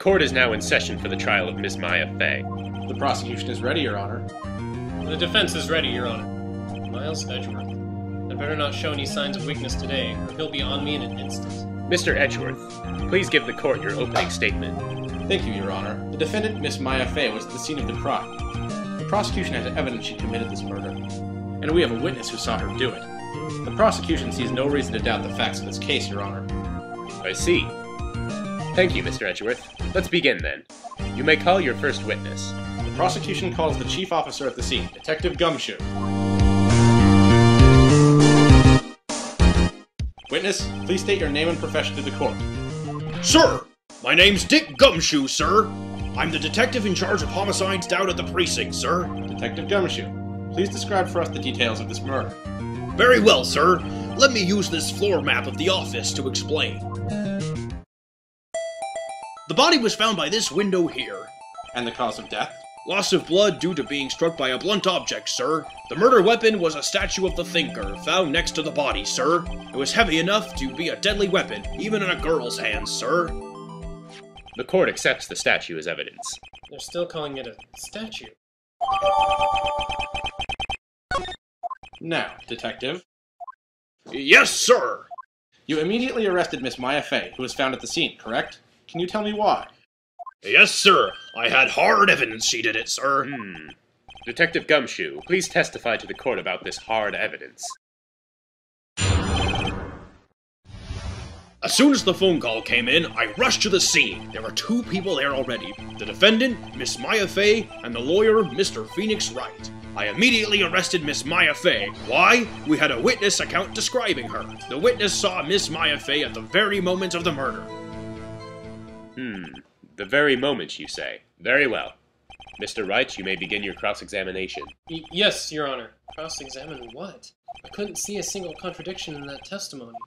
court is now in session for the trial of Miss Maya Fey. The prosecution is ready, Your Honor. The defense is ready, Your Honor. Miles Edgeworth. I'd better not show any signs of weakness today, or he'll be on me in an instant. Mr. Edgeworth, please give the court your opening statement. Thank you, Your Honor. The defendant, Miss Maya Fey, was at the scene of the crime. The prosecution has evidence she committed this murder, and we have a witness who saw her do it. The prosecution sees no reason to doubt the facts of this case, Your Honor. I see. Thank you, Mr. Edgeworth. Let's begin, then. You may call your first witness. The prosecution calls the chief officer at the scene, Detective Gumshoe. Witness, please state your name and profession to the court. Sir, my name's Dick Gumshoe, sir. I'm the detective in charge of homicides down at the precinct, sir. Detective Gumshoe, please describe for us the details of this murder. Very well, sir. Let me use this floor map of the office to explain. The body was found by this window here. And the cause of death? Loss of blood due to being struck by a blunt object, sir. The murder weapon was a statue of the Thinker, found next to the body, sir. It was heavy enough to be a deadly weapon, even in a girl's hands, sir. The court accepts the statue as evidence. They're still calling it a statue. Now, Detective. Yes, sir. You immediately arrested Miss Maya Fey, who was found at the scene, correct? Can you tell me why? Yes, sir. I had hard evidence she did it, sir. Detective Gumshoe, please testify to the court about this hard evidence. As soon as the phone call came in, I rushed to the scene. There were two people there already. The defendant, Miss Maya Fey, and the lawyer, Mr. Phoenix Wright. I immediately arrested Miss Maya Fey. Why? We had a witness account describing her. The witness saw Miss Maya Fey at the very moment of the murder. The very moment, you say. Very well. Mr. Wright, you may begin your cross-examination. Yes, Your Honor. Cross-examine what? I couldn't see a single contradiction in that testimony.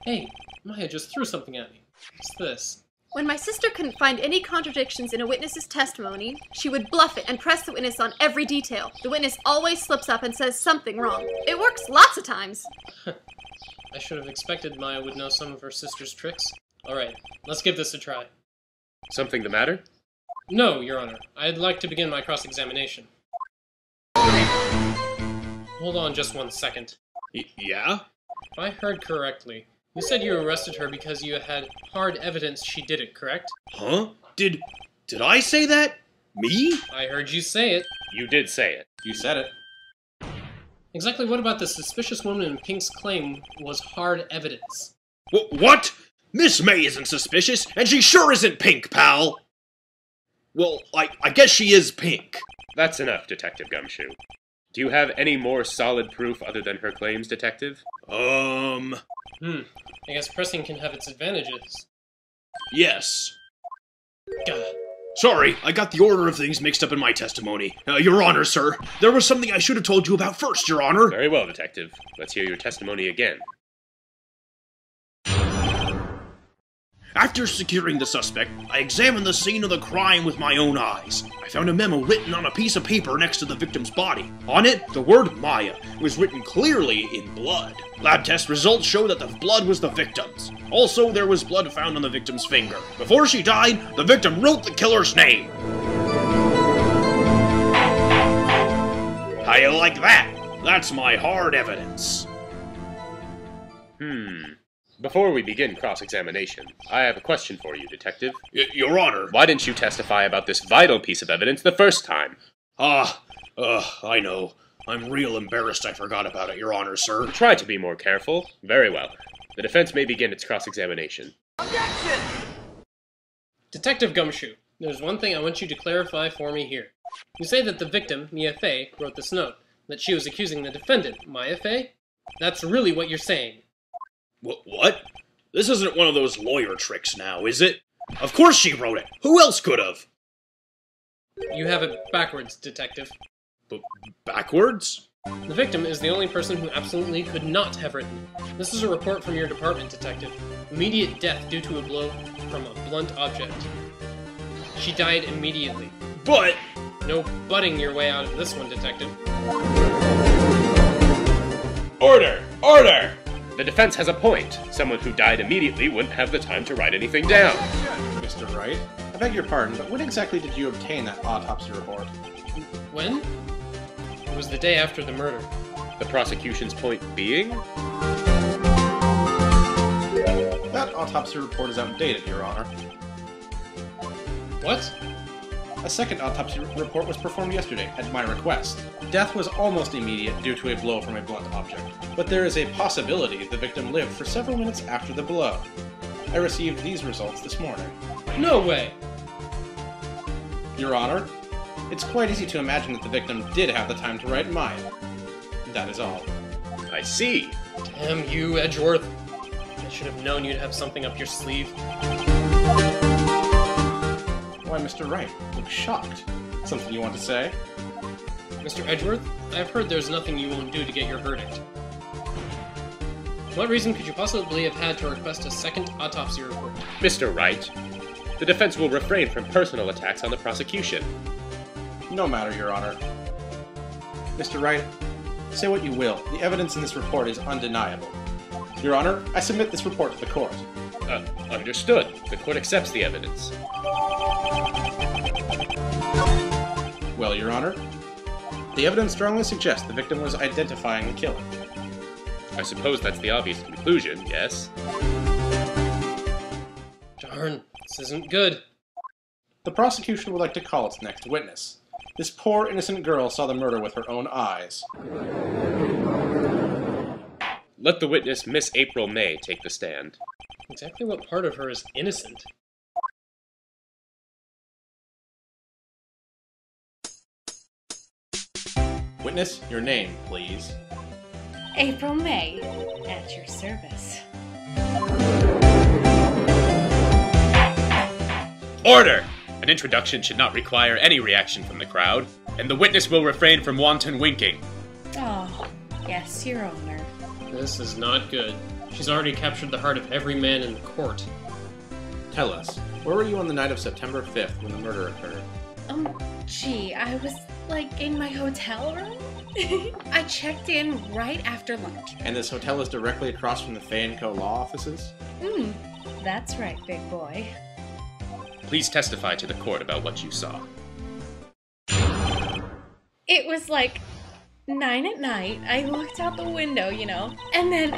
Hey, Maya just threw something at me. What's this? When my sister couldn't find any contradictions in a witness's testimony, she would bluff it and press the witness on every detail. The witness always slips up and says something wrong. It works lots of times. I should have expected Maya would know some of her sister's tricks. Alright, let's give this a try. Something the matter? No, Your Honor. I'd like to begin my cross-examination. Hold on just 1 second. Yeah? If I heard correctly, you said you arrested her because you had hard evidence she did it, correct? Huh? Did I say that? Me? I heard you say it. You did say it. You said it. Exactly what about the suspicious woman in Pink's claim was hard evidence? What? Miss May isn't suspicious, and she sure isn't pink, pal! Well, I guess she is pink. That's enough, Detective Gumshoe. Do you have any more solid proof other than her claims, Detective? I guess pressing can have its advantages. Yes. God. Sorry, I got the order of things mixed up in my testimony. Your Honor, sir, there was something I should have told you about first, Your Honor. Very well, Detective. Let's hear your testimony again. After securing the suspect, I examined the scene of the crime with my own eyes. I found a memo written on a piece of paper next to the victim's body. On it, the word Maya was written clearly in blood. Lab test results show that the blood was the victim's. Also, there was blood found on the victim's finger. Before she died, the victim wrote the killer's name. How you like that? That's my hard evidence. Before we begin cross-examination, I have a question for you, Detective. Your Honor. Why didn't you testify about this vital piece of evidence the first time? I know. I'm real embarrassed I forgot about it, Your Honor, sir. Try to be more careful. Very well. The defense may begin its cross-examination. Objection! Detective Gumshoe, there's one thing I want you to clarify for me here. You say that the victim, Mia Fey, wrote this note, that she was accusing the defendant, Maya Fey? That's really what you're saying. What? This isn't one of those lawyer tricks now, is it? Of course she wrote it! Who else could have? You have it backwards, Detective. Backwards? The victim is the only person who absolutely could not have written it. This is a report from your department, Detective. Immediate death due to a blow from a blunt object. She died immediately. But... No butting your way out of this one, Detective. Order! Order! The defense has a point. Someone who died immediately wouldn't have the time to write anything down. Mr. Wright, I beg your pardon, but when exactly did you obtain that autopsy report? When? It was the day after the murder. The prosecution's point being? That autopsy report is outdated, Your Honor. What? A second autopsy report was performed yesterday, at my request. Death was almost immediate due to a blow from a blunt object, but there is a possibility the victim lived for several minutes after the blow. I received these results this morning. No way! Your Honor, it's quite easy to imagine that the victim did have the time to write Maya. That is all. I see. Damn you, Edgeworth. I should have known you'd have something up your sleeve. Why, Mr. Wright, you look shocked. Something you want to say? Mr. Edgeworth, I've heard there's nothing you won't do to get your verdict. What reason could you possibly have had to request a second autopsy report? Mr. Wright, the defense will refrain from personal attacks on the prosecution. No matter, Your Honor. Mr. Wright, say what you will, the evidence in this report is undeniable. Your Honor, I submit this report to the court. Understood. The court accepts the evidence. Well, Your Honor, the evidence strongly suggests the victim was identifying the killer. I suppose that's the obvious conclusion, yes? Darn, this isn't good. The prosecution would like to call its next witness. This poor, innocent girl saw the murder with her own eyes. Let the witness, Miss April May, take the stand. Exactly what part of her is innocent? Witness, your name, please. April May, at your service. Order! An introduction should not require any reaction from the crowd, and the witness will refrain from wanton winking. Oh, yes, Your Honor. This is not good. She's already captured the heart of every man in the court. Tell us, where were you on the night of September 5th when the murder occurred? Gee, I was, in my hotel room? I checked in right after lunch. And this hotel is directly across from the Fay & Co. law offices? That's right, big boy. Please testify to the court about what you saw. It was 9 at night. I looked out the window, and then,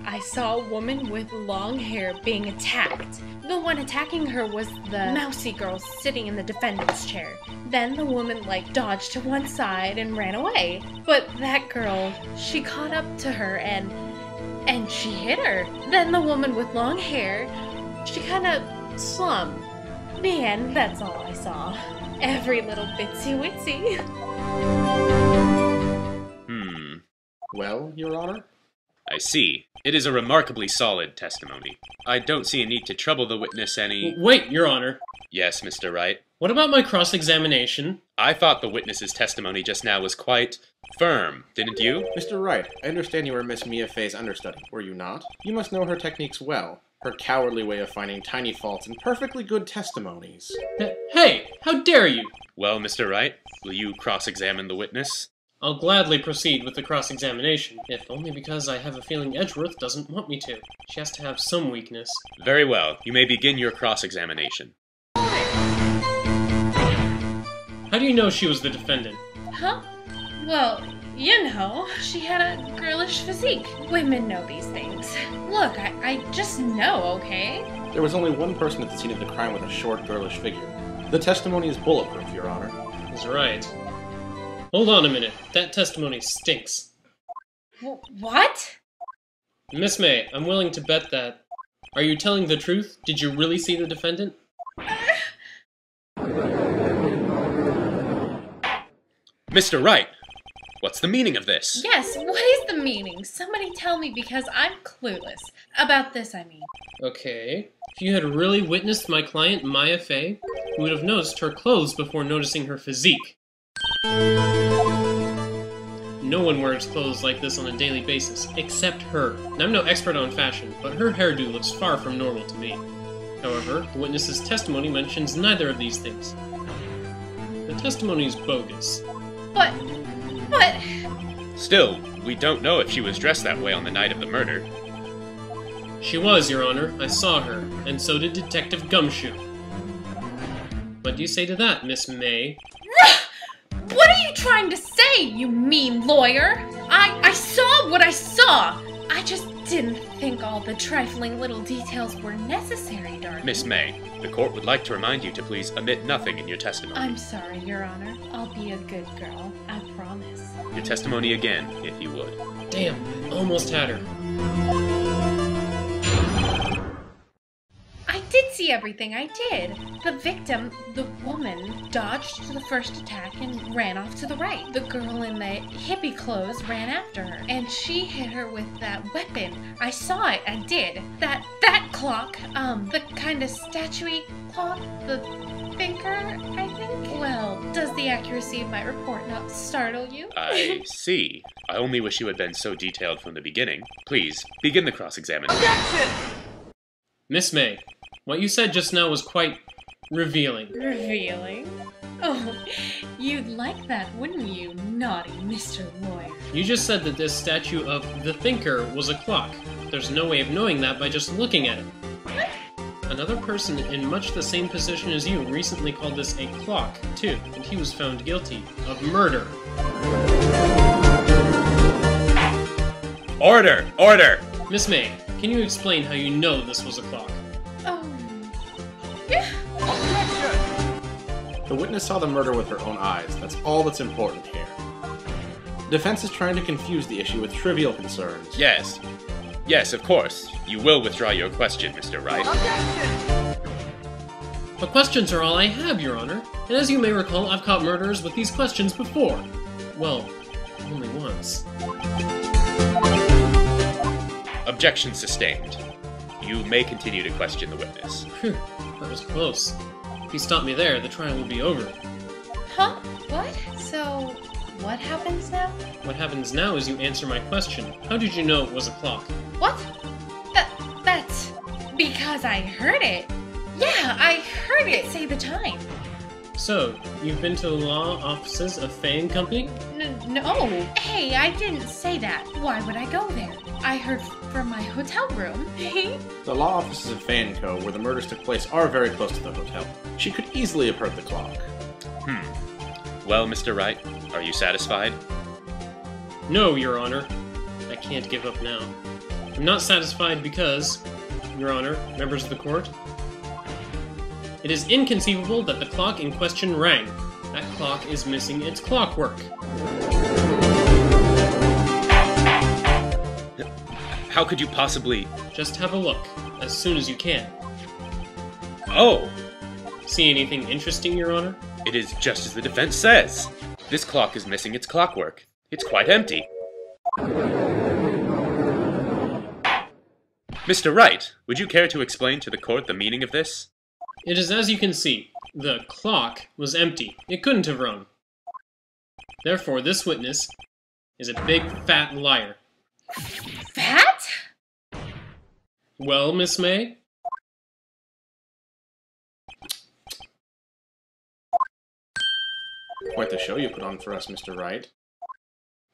I saw a woman with long hair being attacked. The one attacking her was the mousy girl sitting in the defendant's chair. Then the woman, dodged to one side and ran away. But that girl, she caught up to her and she hit her. Then the woman with long hair, she kind of slumped. The end, that's all I saw. Every little bitsy-witsy. Well, Your Honor? I see. It is a remarkably solid testimony. I don't see a need to trouble the witness any... Wait, Your Honor. Yes, Mr. Wright? What about my cross-examination? I thought the witness's testimony just now was quite firm, didn't you? Mr. Wright, I understand you were Miss Mia Fay's understudy, were you not? You must know her techniques well. Her cowardly way of finding tiny faults in perfectly good testimonies. Hey, how dare you! Well, Mr. Wright, will you cross-examine the witness? I'll gladly proceed with the cross-examination, if only because I have a feeling Edgeworth doesn't want me to. She has to have some weakness. Very well. You may begin your cross-examination. How do you know she was the defendant? Huh? Well, she had a girlish physique. Women know these things. Look, I just know, okay? There was only one person at the scene of the crime with a short, girlish figure. The testimony is bulletproof, Your Honor. He's right. Hold on a minute. That testimony stinks. What? Miss May, I'm willing to bet that... Are you telling the truth? Did you really see the defendant? Mr. Wright! What's the meaning of this? Yes, what is the meaning? Somebody tell me because I'm clueless. About this, I mean. Okay. If you had really witnessed my client, Maya Fay, you would have noticed her clothes before noticing her physique. No one wears clothes like this on a daily basis, except her. And I'm no expert on fashion, but her hairdo looks far from normal to me. However, the witness's testimony mentions neither of these things. The testimony is bogus. But... Still, we don't know if she was dressed that way on the night of the murder. She was, Your Honor. I saw her, and so did Detective Gumshoe. What do you say to that, Miss May? What are you trying to say, you mean lawyer? I saw what I saw. I just didn't think all the trifling little details were necessary, darling. Miss May, the court would like to remind you to please omit nothing in your testimony. I'm sorry, Your Honor. I'll be a good girl. I promise. Your testimony again, if you would. Damn, almost had her. I did see everything, I did. The victim, the woman, dodged the first attack and ran off to the right. The girl in the hippie clothes ran after her, and she hit her with that weapon. I saw it, I did. That clock, the kind of statuey clock, the thinker, I think? Well, does the accuracy of my report not startle you? I see. I only wish you had been so detailed from the beginning. Please, begin the cross-examination. Miss May, what you said just now was quite revealing. Revealing? Oh, you'd like that, wouldn't you, naughty Mr. Lawyer? You just said that this statue of the Thinker was a clock. There's no way of knowing that by just looking at it. Another person in much the same position as you recently called this a clock, too, and he was found guilty of murder. Order! Order! Miss May, can you explain how you know this was a clock? Yeah. The witness saw the murder with her own eyes. That's all that's important here. The defense is trying to confuse the issue with trivial concerns. Yes. Yes, of course. You will withdraw your question, Mr. Wright. The questions are all I have, Your Honor, and as you may recall, I've caught murderers with these questions before. Well, only once. Objection sustained. You may continue to question the witness. Phew, that was close. If he stopped me there, the trial would be over. Huh? What? So, what happens now? What happens now is you answer my question. How did you know it was a clock? What? That's because I heard it. Yeah, I heard it say the time. So, you've been to the law offices of Fay & Company? No. Hey, I didn't say that. Why would I go there? I heard from my hotel room. The law offices of Fay & Co., where the murders took place, are very close to the hotel. She could easily have heard the clock. Well, Mr. Wright, are you satisfied? No, Your Honor. I can't give up now. I'm not satisfied because, Your Honor, members of the court, it is inconceivable that the clock in question rang. That clock is missing its clockwork. How could you possibly... Just have a look, as soon as you can. Oh! See anything interesting, Your Honor? It is just as the defense says. This clock is missing its clockwork. It's quite empty. Mr. Wright, would you care to explain to the court the meaning of this? It is as you can see. The clock was empty. It couldn't have rung. Therefore, this witness is a big, fat liar. Fat? Well, Miss May? Quite the show you put on for us, Mr. Wright.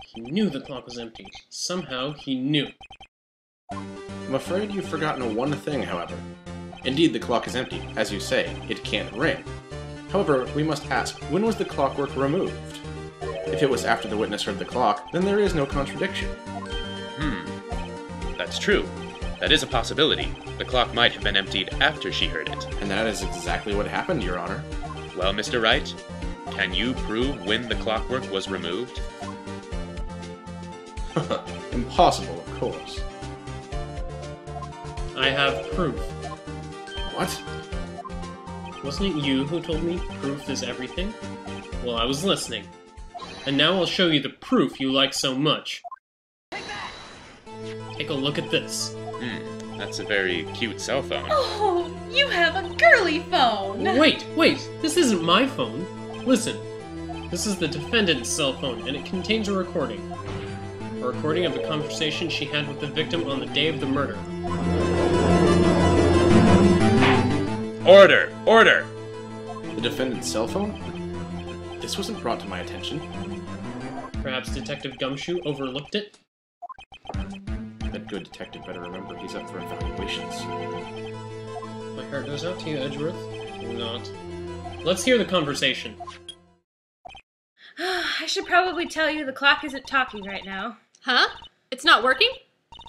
He knew the clock was empty. Somehow, he knew. I'm afraid you've forgotten one thing, however. Indeed, the clock is empty. As you say, it can't ring. However, we must ask, when was the clockwork removed? If it was after the witness heard the clock, then there is no contradiction. That's true. That is a possibility. The clock might have been emptied after she heard it. And that is exactly what happened, Your Honor. Well, Mr. Wright, can you prove when the clockwork was removed? Impossible, of course. I have proof. What? Wasn't it you who told me proof is everything? Well, I was listening. And now I'll show you the proof you like so much. Take a look at this. That's a very cute cell phone. Oh, you have a girly phone. Wait! This isn't my phone. Listen. This is the defendant's cell phone, and it contains a recording. A recording of a conversation she had with the victim on the day of the murder. Order! Order! The defendant's cell phone? This wasn't brought to my attention. Perhaps Detective Gumshoe overlooked it? That good detective better remember he's up for evaluations. My heart goes out to you, Edgeworth. Or not. Let's hear the conversation. I should probably tell you the clock isn't talking right now. Huh? It's not working?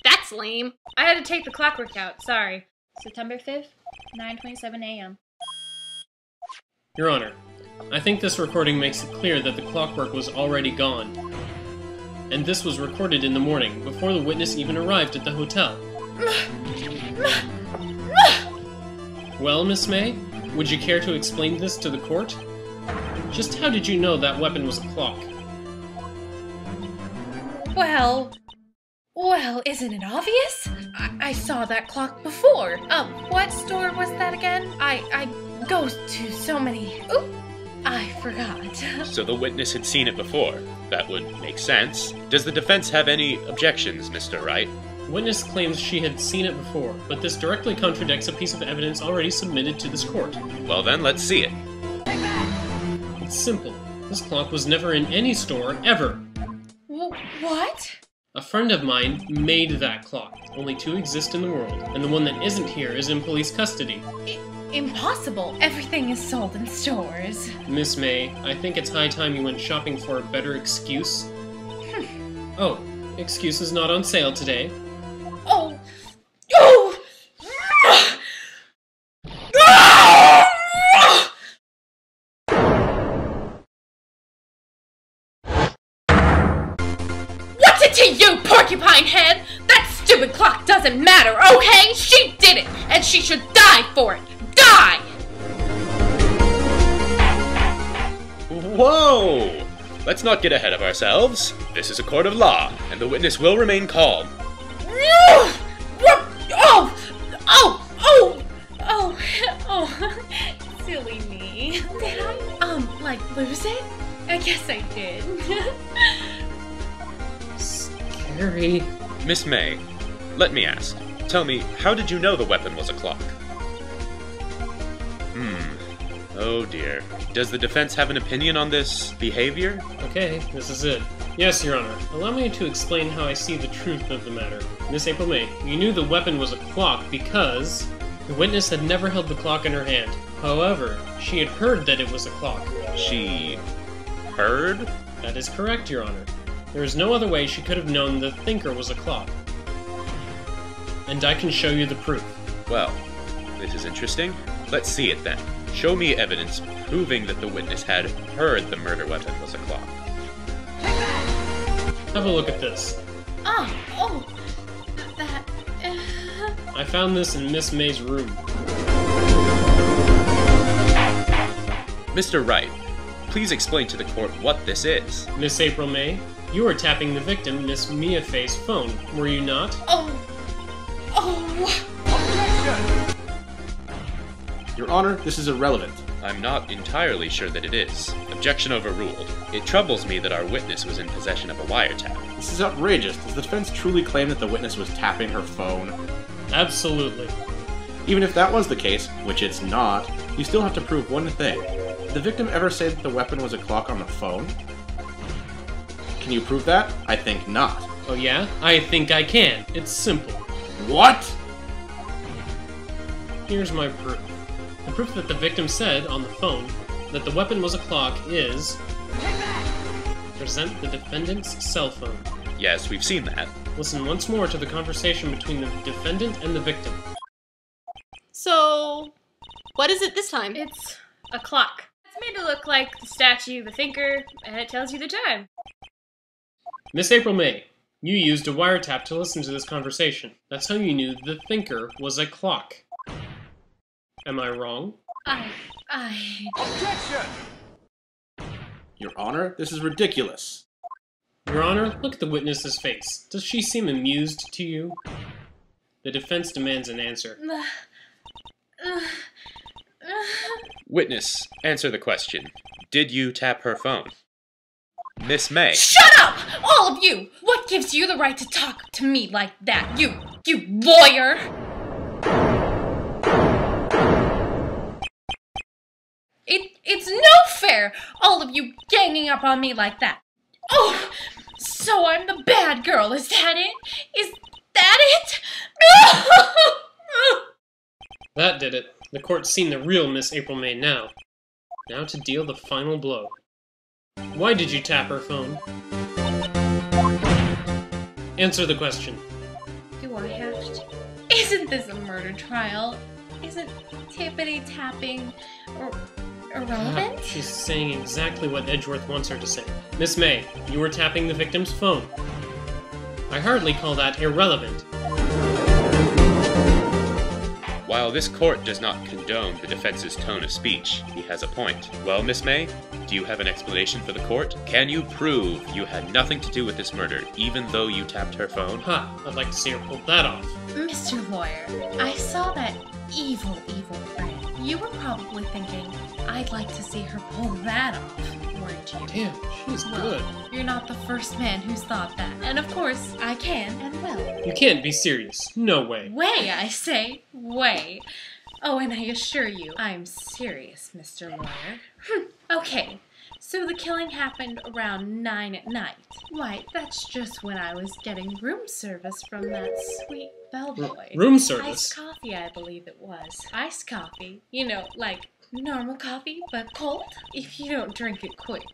That's lame. I had to take the clockwork out, sorry. September 5th, 9:27 a.m. Your Honor, I think this recording makes it clear that the clockwork was already gone. And this was recorded in the morning, before the witness even arrived at the hotel. Well, Miss May, would you care to explain this to the court? Just how did you know that weapon was a clock? Well, isn't it obvious? I saw that clock before. What store was that again? I go to so many. Oop, I forgot. So the witness had seen it before. That would make sense. Does the defense have any objections, Mr. Wright? The witness claims she had seen it before, but this directly contradicts a piece of evidence already submitted to this court. Well then, let's see it. It's simple. This clock was never in any store, ever. What? A friend of mine made that clock. Only two exist in the world, and the one that isn't here is in police custody. Impossible. Everything is sold in stores. Miss May, I think it's high time you went shopping for a better excuse. Oh, excuse is not on sale today. Oh! What's it to you, porcupine head? That stupid clock doesn't matter, okay? She did it, and she should die for it. Die! Whoa! Let's not get ahead of ourselves. This is a court of law, and the witness will remain calm. Silly me. Did I, lose it? I guess I did. Scary. Miss May, let me ask. Tell me, how did you know the weapon was a clock? Oh dear. Does the defense have an opinion on this behavior? Okay, this is it. Yes, Your Honor. Allow me to explain how I see the truth of the matter. Miss April May, you knew the weapon was a clock because the witness had never held the clock in her hand. However, she had heard that it was a clock. She heard? That is correct, Your Honor. There is no other way she could have known the thinker was a clock. And I can show you the proof. Well, this is interesting. Let's see it then. Show me evidence proving that the witness had heard the murder weapon was a clock. Have a look at this. That... I found this in Miss May's room. Mr. Wright, please explain to the court what this is. Miss April May, you were tapping the victim, Miss Mia Fay's phone, were you not? Your Honor, this is irrelevant. I'm not entirely sure that it is. Objection overruled. It troubles me that our witness was in possession of a wiretap. This is outrageous. Does the defense truly claim that the witness was tapping her phone? Absolutely. Even if that was the case, which it's not, you still have to prove one thing. Did the victim ever say that the weapon was a clock on the phone? Can you prove that? I think not. Oh yeah? I think I can. It's simple. What? Here's my proof. The proof that the victim said on the phone that the weapon was a clock is... Present the defendant's cell phone. Yes, we've seen that. Listen once more to the conversation between the defendant and the victim. So, what is it this time? It's a clock. It's made to look like the statue of the thinker, and it tells you the time. Miss April May, you used a wiretap to listen to this conversation. That's how you knew the thinker was a clock. Am I wrong? Objection! Your Honor, this is ridiculous. Your Honor, look at the witness's face. Does she seem amused to you? The defense demands an answer. Witness, answer the question. Did you tap her phone? Miss May. Shut up! All of you! What gives you the right to talk to me like that? You lawyer! It's no fair! All of you ganging up on me like that. Oh! So I'm the bad girl, is that it? that it? That did it. The court's seen the real Miss April May now. Now to deal the final blow. Why did you tap her phone? Answer the question. Do I have to? Isn't this a murder trial? Isn't tippity tapping irrelevant? She's saying exactly what Edgeworth wants her to say. Miss May, you were tapping the victim's phone. I hardly call that irrelevant. While this court does not condone the defense's tone of speech, he has a point. Well, Miss May, do you have an explanation for the court? Can you prove you had nothing to do with this murder, even though you tapped her phone? Ha, I'd like to see her pull that off. Mr. Lawyer, I saw that evil grin. You were probably thinking, I'd like to see her pull that off, weren't you? Damn, she's good. You're not the first man who's thought that. And of course, I can and will. You can't be serious. No way. Way, I say. Way. Oh, and I assure you, I'm serious, Mr. Lawyer. Okay, so the killing happened around 9 at night. Why, that's just when I was getting room service from that sweet bellboy. Room service? Iced coffee, I believe it was. Iced coffee. You know, like normal coffee, but cold. If you don't drink it quick,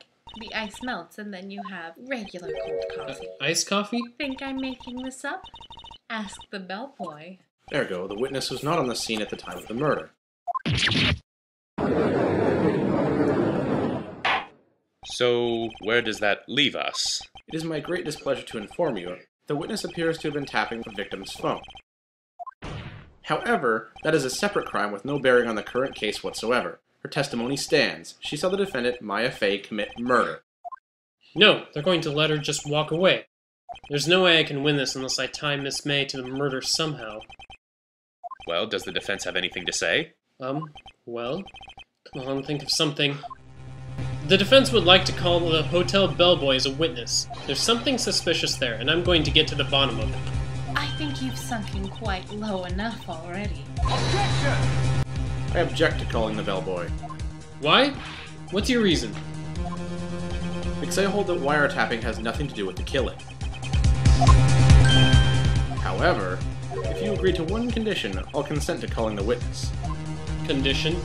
the ice melts and then you have regular cold coffee. Iced coffee? Think I'm making this up? Ask the bellboy. Ergo, the witness was not on the scene at the time of the murder. So, where does that leave us? It is my great displeasure to inform you, the witness appears to have been tapping the victim's phone. However, that is a separate crime with no bearing on the current case whatsoever. Her testimony stands. She saw the defendant, Maya Fey, commit murder. No, they're going to let her just walk away. There's no way I can win this unless I tie Miss May to the murder somehow. Well, does the defense have anything to say? Well, come on, think of something. The defense would like to call the hotel bellboy as a witness. There's something suspicious there, and I'm going to get to the bottom of it. I think you've sunken quite low enough already. I object to calling the bellboy. Why? What's your reason? Because I hold that wiretapping has nothing to do with the killing. However, if you agree to one condition, I'll consent to calling the witness. Condition?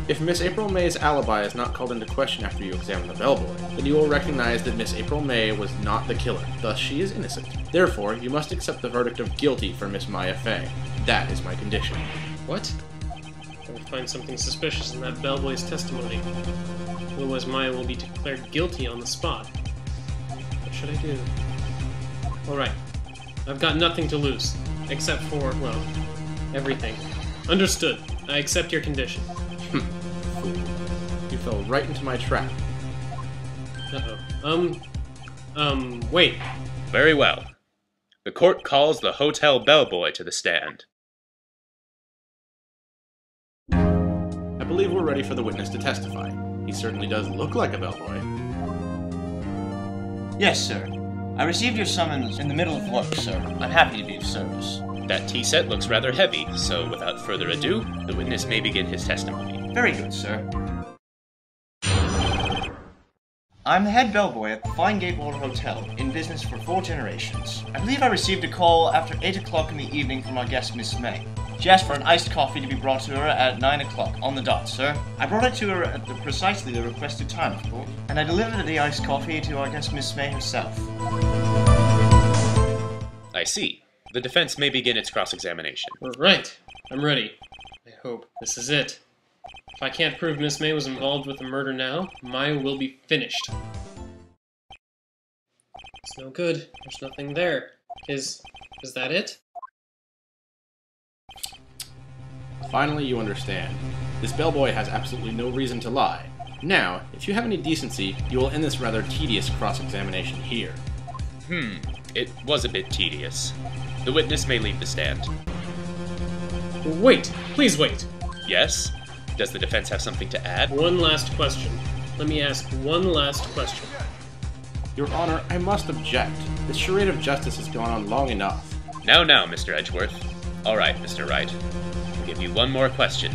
If Miss April May's alibi is not called into question after you examine the bellboy, then you will recognize that Miss April May was not the killer, thus she is innocent. Therefore, you must accept the verdict of guilty for Miss Maya Fey. That is my condition. What? I will find something suspicious in that bellboy's testimony. Otherwise Maya will be declared guilty on the spot. What should I do? Alright. I've got nothing to lose. Except for, well, everything. Understood. I accept your condition. Fool. You fell right into my trap. Uh-oh. Wait. Very well. The court calls the hotel bellboy to the stand. I believe we're ready for the witness to testify. He certainly does look like a bellboy. Yes, sir. I received your summons in the middle of work, sir. I'm happy to be of service. That tea set looks rather heavy, so without further ado, the witness may begin his testimony. Very good, sir. I'm the head bellboy at the Fine Gatewater Hotel, in business for 4 generations. I believe I received a call after 8 o'clock in the evening from our guest, Miss May. She asked for an iced coffee to be brought to her at 9 o'clock, on the dot, sir. I brought it to her at precisely the requested time, of course, and I delivered the iced coffee to our guest, Miss May herself. I see. The defense may begin its cross-examination. Right. I'm ready. I hope this is it. If I can't prove Miss May was involved with the murder now, Maya will be finished. It's no good. There's nothing there. Is that it? Finally, you understand. This bellboy has absolutely no reason to lie. Now, if you have any decency, you will end this rather tedious cross-examination here. It was a bit tedious. The witness may leave the stand. Wait! Please wait! Yes? Does the defense have something to add? One last question. Let me ask one last question. Your Honor, I must object. This charade of justice has gone on long enough. Now, Mr. Edgeworth. All right, Mr. Wright. I'll give you one more question.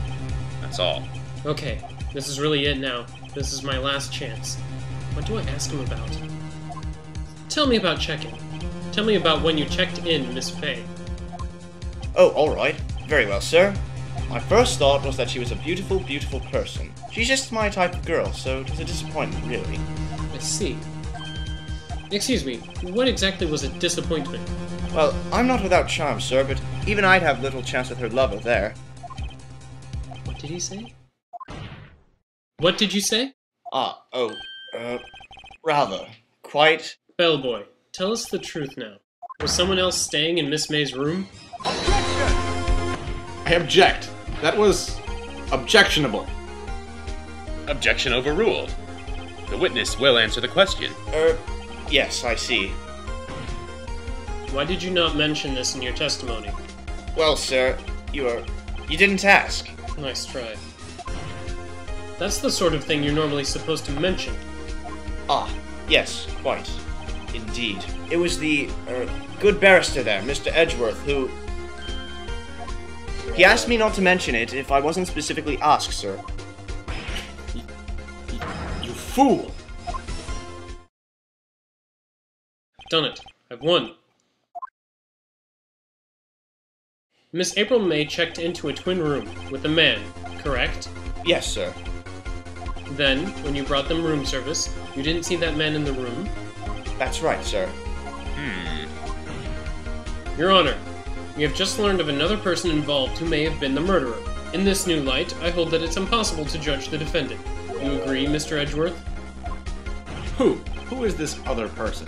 That's all. Okay, this is really it now. This is my last chance. What do I ask him about? Tell me about checking. Tell me about when you checked in Miss Fay. Oh, alright. Very well, sir. My first thought was that she was a beautiful, beautiful person. She's just my type of girl, so it was a disappointment, really. I see. Excuse me, what exactly was a disappointment? Well, I'm not without charm, sir, but even I'd have little chance with her lover there. What did he say? What did you say? Rather. Quite. Bellboy, tell us the truth now. Was someone else staying in Miss May's room? I object. That was objectionable. Objection overruled. The witness will answer the question. Yes, I see. Why did you not mention this in your testimony? Well, sir, you didn't ask. Nice try. That's the sort of thing you're normally supposed to mention. Ah, yes, quite. Indeed. It was the, good barrister there, Mr. Edgeworth, who... He asked me not to mention it if I wasn't specifically asked, sir. You fool! Done it. I've won. Miss April May checked into a twin room with a man, correct? Yes, sir. Then, when you brought them room service, you didn't see that man in the room? That's right, sir. Your Honor, we have just learned of another person involved who may have been the murderer. In this new light, I hold that it's impossible to judge the defendant. You agree, Mr. Edgeworth? Who? Who is this other person?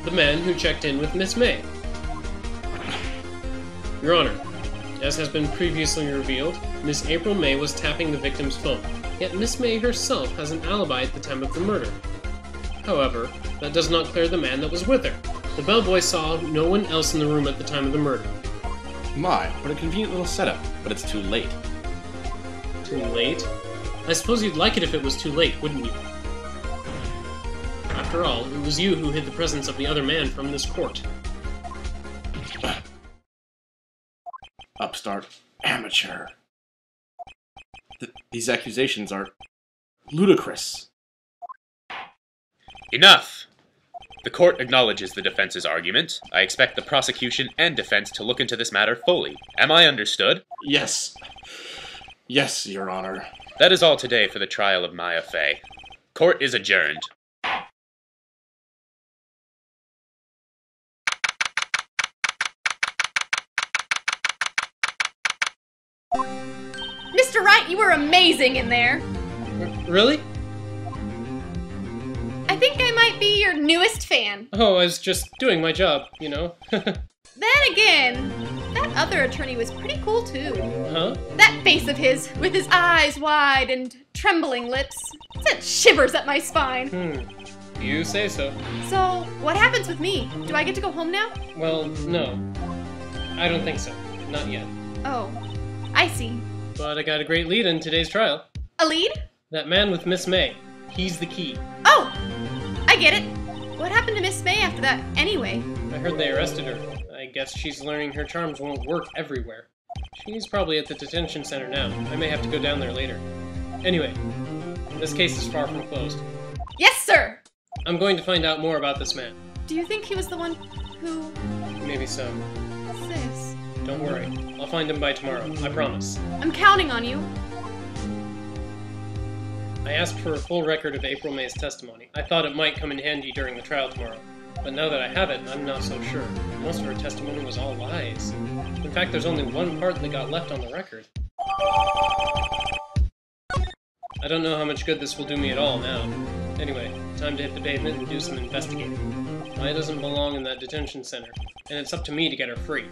The man who checked in with Miss May. Your Honor, as has been previously revealed, Miss April May was tapping the victim's phone, yet Miss May herself has an alibi at the time of the murder. However, that does not clear the man that was with her. The bellboy saw no one else in the room at the time of the murder. My, what a convenient little setup, but it's too late. Too late? I suppose you'd like it if it was too late, wouldn't you? After all, it was you who hid the presence of the other man from this court. Upstart. Amateur. These accusations are ludicrous. Enough! The court acknowledges the defense's argument. I expect the prosecution and defense to look into this matter fully. Am I understood? Yes. Yes, Your Honor. That is all today for the trial of Maya Fay. Court is adjourned. Mr. Wright, you were amazing in there. Really? I think I might be your newest fan. Oh, I was just doing my job, you know. Then again, that other attorney was pretty cool too. Huh? That face of his, with his eyes wide and trembling lips, sent shivers up my spine. You say so. So, what happens with me? Do I get to go home now? Well, no. I don't think so. Not yet. Oh, I see. But I got a great lead in today's trial. A lead? That man with Miss May. He's the key. Oh, I get it. What happened to Miss May after that, anyway? I heard they arrested her. I guess she's learning her charms won't work everywhere. She's probably at the detention center now. I may have to go down there later. Anyway, this case is far from closed. Yes, sir! I'm going to find out more about this man. Do you think he was the one who... Maybe so. Sis? Don't worry. I'll find him by tomorrow. I promise. I'm counting on you. I asked for a full record of April May's testimony. I thought it might come in handy during the trial tomorrow. But now that I have it, I'm not so sure. Most of her testimony was all lies. In fact, there's only one part that got left on the record. I don't know how much good this will do me at all now. Anyway, time to hit the pavement and do some investigating. Maya doesn't belong in that detention center, and it's up to me to get her free.